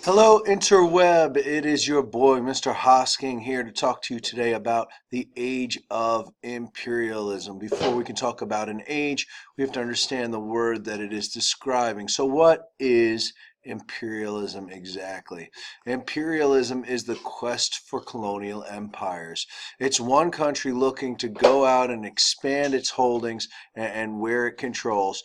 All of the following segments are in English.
Hello, interweb. It is your boy, Mr. Hosking, here to talk to you today about the age of imperialism. Before we can talk about an age, we have to understand the word that it is describing. So, what is imperialism exactly? Imperialism is the quest for colonial empires. It's one country looking to go out and expand its holdings and where it controls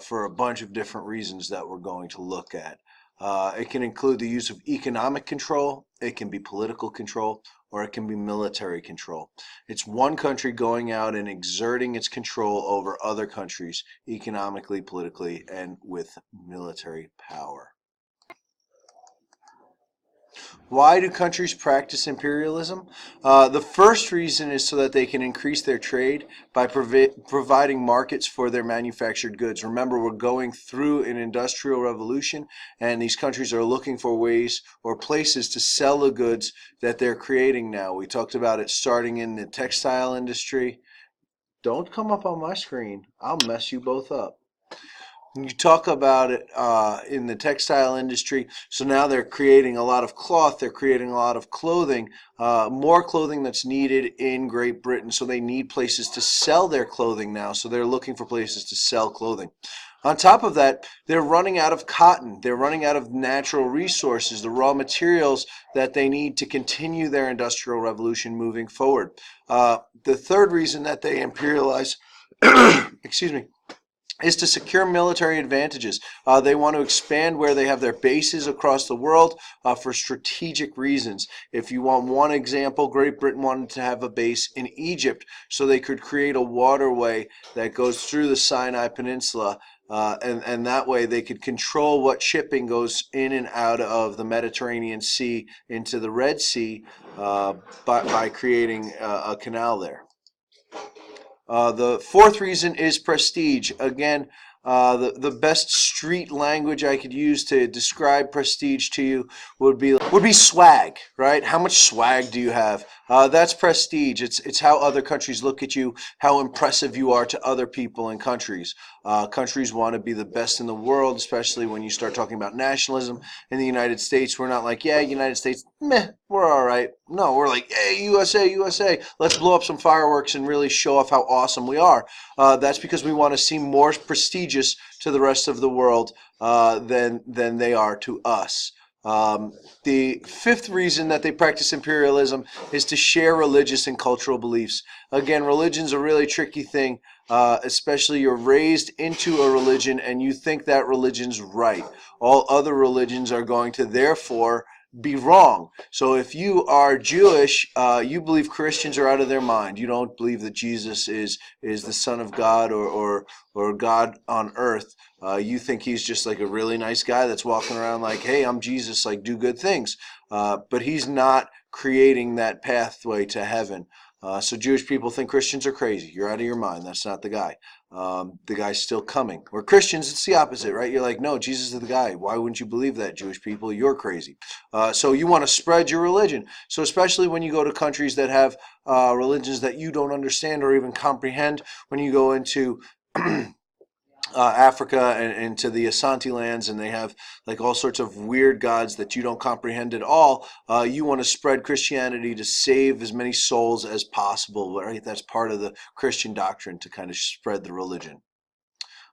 for a bunch of different reasons that we're going to look at. It can include the use of economic control, it can be political control, or it can be military control. It's one country going out and exerting its control over other countries economically, politically, and with military power. Why do countries practice imperialism? The first reason is so that they can increase their trade by providing markets for their manufactured goods. Remember, we're going through an industrial revolution, and these countries are looking for ways or places to sell the goods that they're creating now. We talked about it starting in the textile industry. Don't come up on my screen. I'll mess you both up. You talk about it in the textile industry. So now they're creating a lot of cloth, they're creating a lot of clothing, more clothing that's needed in Great Britain. So they need places to sell their clothing now. So they're looking for places to sell clothing. On top of that, they're running out of cotton. They're running out of natural resources, the raw materials that they need to continue their industrial revolution moving forward. The third reason that they imperialize, excuse me, is to secure military advantages. They want to expand where they have their bases across the world for strategic reasons. If you want one example, Great Britain wanted to have a base in Egypt so they could create a waterway that goes through the Sinai Peninsula. And that way they could control what shipping goes in and out of the Mediterranean Sea into the Red Sea by creating a canal there. The fourth reason is prestige. Again, the best street language I could use to describe prestige to you would be swag, right? How much swag do you have? That's prestige. It's how other countries look at you, how impressive you are to other people and countries. Countries want to be the best in the world, especially when you start talking about nationalism. In the United States, we're not like, yeah, United States, meh, we're all right. No, we're like, hey, USA, USA, let's blow up some fireworks and really show off how awesome we are. That's because we want to seem more prestigious to the rest of the world than they are to us. The fifth reason that they practice imperialism is to share religious and cultural beliefs. Again, religion's a really tricky thing, especially you're raised into a religion and you think that religion's right. All other religions are going to therefore be wrong. So if you are Jewish, you believe Christians are out of their mind. You don't believe that Jesus is the Son of God or God on earth. You think he's just like a really nice guy that's walking around like, hey, I'm Jesus, like do good things. But he's not creating that pathway to heaven. So Jewish people think Christians are crazy. You're out of your mind. That's not the guy. The guy's still coming. Or Christians, it's the opposite, right? You're like, no, Jesus is the guy. Why wouldn't you believe that, Jewish people? You're crazy. So you want to spread your religion. So especially when you go to countries that have religions that you don't understand or even comprehend, when you go into Africa and to the Asante lands, and they have like all sorts of weird gods that you don't comprehend at all. You want to spread Christianity to save as many souls as possible, right? That's part of the Christian doctrine, to kind of spread the religion.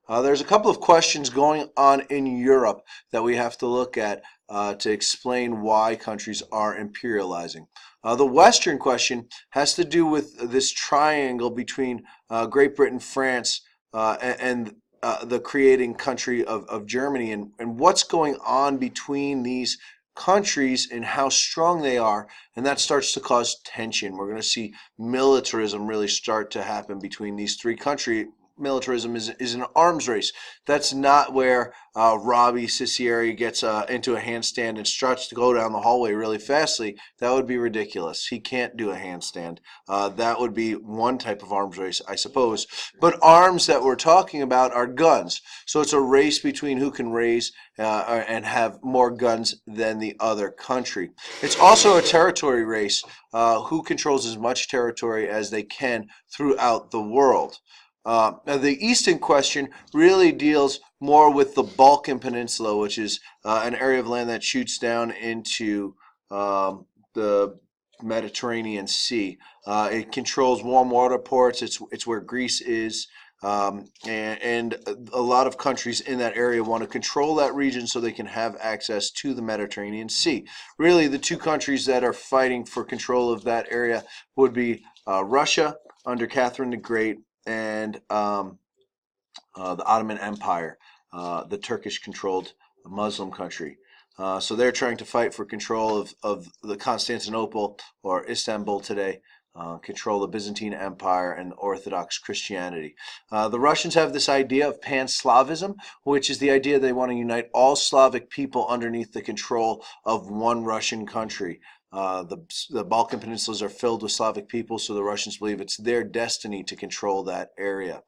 There's a couple of questions going on in Europe that we have to look at to explain why countries are imperializing. The Western question has to do with this triangle between Great Britain, France, and the creating country of Germany, and what's going on between these countries and how strong they are, and that starts to cause tension. We're going to see militarism really start to happen between these three countries. Militarism is an arms race. That's not where Robbie Cicieri gets into a handstand and starts to go down the hallway really fastly. That would be ridiculous. He can't do a handstand. That would be one type of arms race, I suppose. But arms that we're talking about are guns. So it's a race between who can raise and have more guns than the other country. It's also a territory race. Who controls as much territory as they can throughout the world. Now the Eastern question really deals more with the Balkan Peninsula, which is an area of land that shoots down into the Mediterranean Sea. It controls warm water ports. It's where Greece is. And a lot of countries in that area want to control that region so they can have access to the Mediterranean Sea. Really, the two countries that are fighting for control of that area would be Russia under Catherine the Great and the Ottoman Empire, the Turkish-controlled Muslim country. So they're trying to fight for control of the Constantinople, or Istanbul today, control the Byzantine Empire and Orthodox Christianity. The Russians have this idea of pan-Slavism, which is the idea they want to unite all Slavic people underneath the control of one Russian country. The Balkan peninsulas are filled with Slavic people, so the Russians believe it's their destiny to control that area.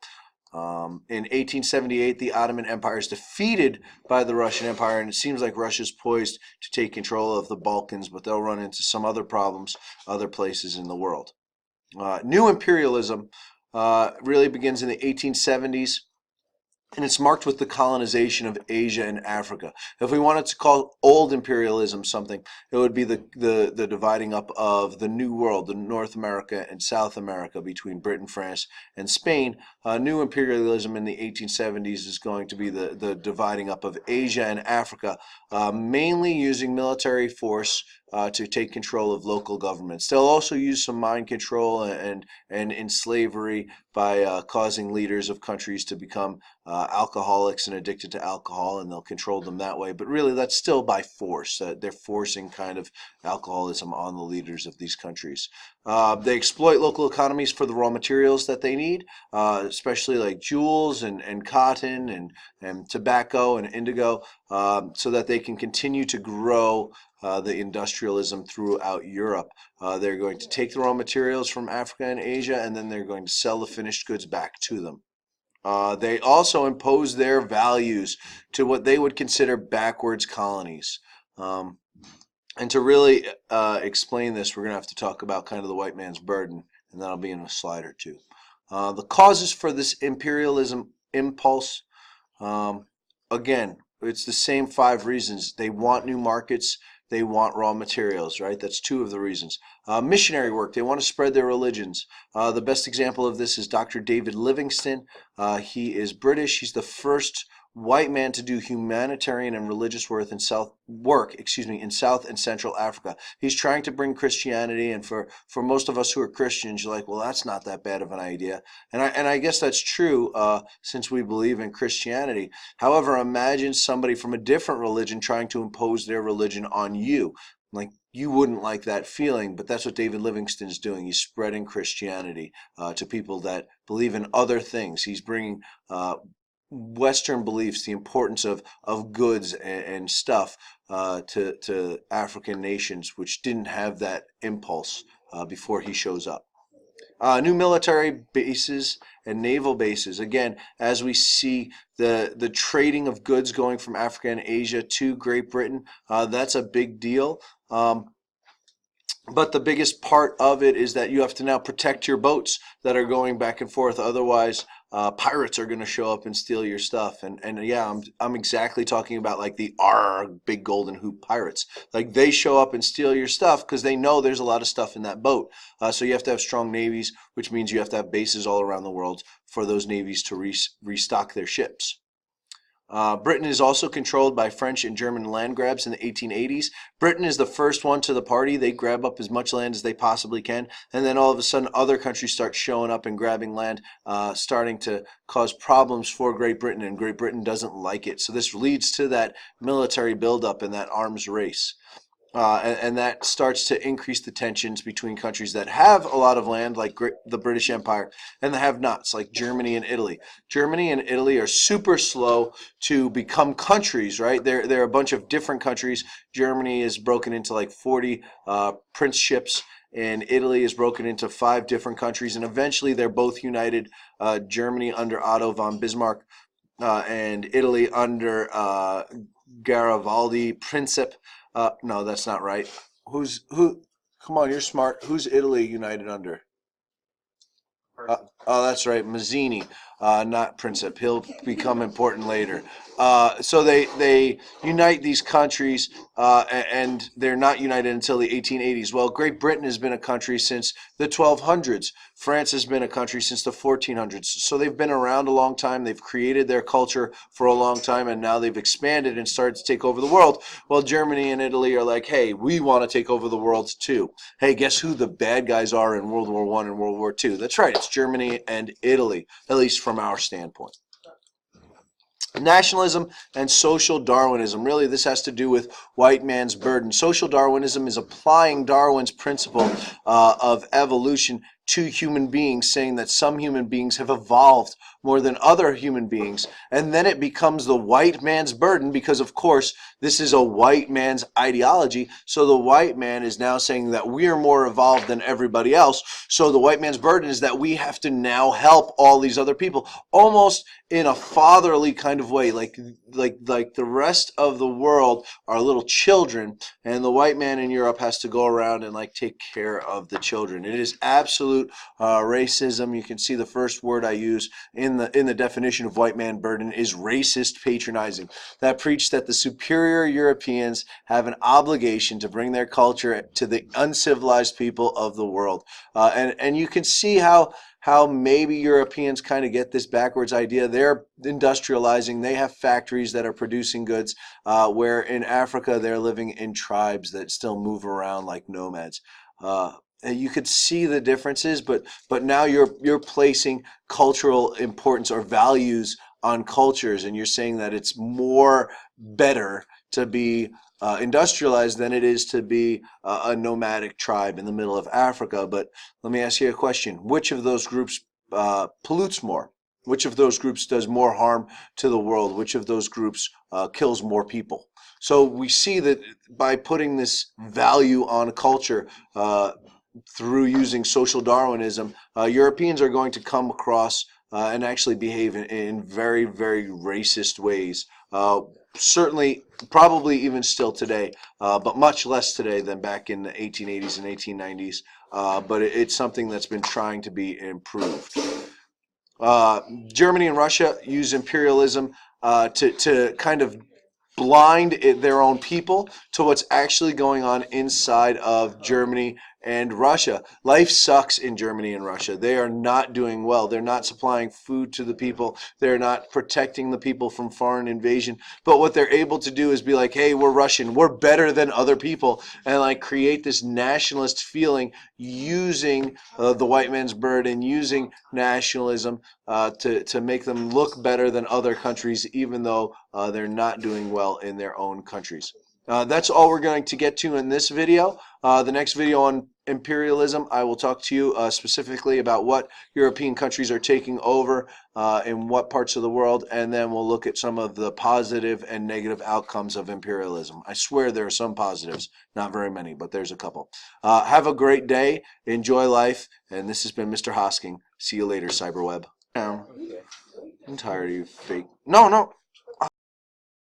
In 1878, the Ottoman Empire is defeated by the Russian Empire, and it seems like Russia's poised to take control of the Balkans, but they'll run into some other problems other places in the world. New imperialism really begins in the 1870s. And it's marked with the colonization of Asia and Africa. If we wanted to call old imperialism something, it would be the dividing up of the New World, the North America and South America, between Britain, France, and Spain. New imperialism in the 1870s is going to be the dividing up of Asia and Africa, mainly using military force to take control of local governments. They'll also use some mind control and in slavery by causing leaders of countries to become alcoholics and addicted to alcohol, and they'll control them that way. But really, that's still by force. They're forcing kind of alcoholism on the leaders of these countries. They exploit local economies for the raw materials that they need, especially like jewels and cotton and tobacco and indigo, so that they can continue to grow the industrialism throughout Europe. They're going to take the raw materials from Africa and Asia, and then they're going to sell the finished goods back to them. They also impose their values to what they would consider backwards colonies. And to really explain this, we're going to have to talk about kind of the white man's burden, and that'll be in a slide or two. The causes for this imperialism impulse, again, it's the same 5 reasons. They want new markets. They want raw materials, right? That's 2 of the reasons. Missionary work. They want to spread their religions. The best example of this is Dr. David Livingstone. He is British. He's the first white man to do humanitarian and religious work in South and Central Africa. He's trying to bring Christianity, and for most of us who are Christians, you're like, well, that's not that bad of an idea. And I guess that's true since we believe in Christianity. However, imagine somebody from a different religion trying to impose their religion on you. Like, you wouldn't like that feeling, but that's what David Livingstone is doing. He's spreading Christianity to people that believe in other things. He's bringing Western beliefs, the importance of goods and stuff to African nations, which didn't have that impulse before he shows up. New military bases and naval bases. Again, as we see the trading of goods going from Africa and Asia to Great Britain, that's a big deal. But the biggest part of it is that you have to now protect your boats that are going back and forth. Otherwise, pirates are going to show up and steal your stuff. And yeah, I'm exactly talking about like the big golden hoop pirates. Like, they show up and steal your stuff because they know there's a lot of stuff in that boat. So you have to have strong navies, which means you have to have bases all around the world for those navies to restock their ships. Britain is also controlled by French and German land grabs in the 1880s. Britain is the first one to the party. They grab up as much land as they possibly can, and then all of a sudden other countries start showing up and grabbing land, starting to cause problems for Great Britain, and Great Britain doesn't like it. So this leads to that military buildup and that arms race. And that starts to increase the tensions between countries that have a lot of land, like the British Empire, and the have-nots, like Germany and Italy. Germany and Italy are super slow to become countries, right? They're a bunch of different countries. Germany is broken into like 40 princeships, and Italy is broken into 5 different countries, and eventually they're both united. Germany under Otto von Bismarck, and Italy under Garibaldi Principe. No, that's not right. Who? Come on, you're smart. Who's Italy united under? Oh, that's right, Mazzini. not Princip. He'll become important later. So they unite these countries, and they're not united until the 1880s. Well, Great Britain has been a country since the 1200s. France has been a country since the 1400s. So they've been around a long time. They've created their culture for a long time, and now they've expanded and started to take over the world. Well, Germany and Italy are like, hey, we want to take over the world too. Hey, guess who the bad guys are in World War I and World War II? That's right, it's Germany and Italy, at least from our standpoint. Nationalism and social Darwinism. Really, this has to do with white man's burden. Social Darwinism is applying Darwin's principle of evolution to human beings, saying that some human beings have evolved more than other human beings. And then it becomes the white man's burden because, of course, this is a white man's ideology. So the white man is now saying that we are more evolved than everybody else. So the white man's burden is that we have to now help all these other people, almost in a fatherly kind of way, like the rest of the world are little children, and the white man in Europe has to go around and like take care of the children. It is absolute racism. You can see the first word I use in the definition of white man burden is racist patronizing. That preached that the superior Europeans have an obligation to bring their culture to the uncivilized people of the world, and you can see how maybe Europeans kind of get this backwards idea. They're industrializing. They have factories that are producing goods, where in Africa they're living in tribes that still move around like nomads. And you could see the differences, but now you're placing cultural importance or values on cultures, and you're saying that it's more better to be industrialized than it is to be a nomadic tribe in the middle of Africa. But let me ask you a question. Which of those groups pollutes more? Which of those groups does more harm to the world? Which of those groups kills more people? So we see that by putting this value on culture through using social Darwinism, Europeans are going to come across and actually behave in very, very racist ways. Certainly, probably even still today, but much less today than back in the 1880s and 1890s. But it's something that's been trying to be improved. Germany and Russia use imperialism to kind of blind their own people to what's actually going on inside of Germany and Russia. Life sucks in Germany and Russia. They are not doing well. They're not supplying food to the people. They're not protecting the people from foreign invasion. But what they're able to do is be like, hey, we're Russian. We're better than other people. And like create this nationalist feeling using the white man's burden, using nationalism to make them look better than other countries, even though they're not doing well in their own countries. That's all we're going to get to in this video. The next video on imperialism, I will talk to you specifically about what European countries are taking over in what parts of the world, and then we'll look at some of the positive and negative outcomes of imperialism. I swear there are some positives, not very many, but there's a couple. Have a great day, enjoy life, and this has been Mr. Hosking. See you later, Cyberweb. I'm tired of you fake. No.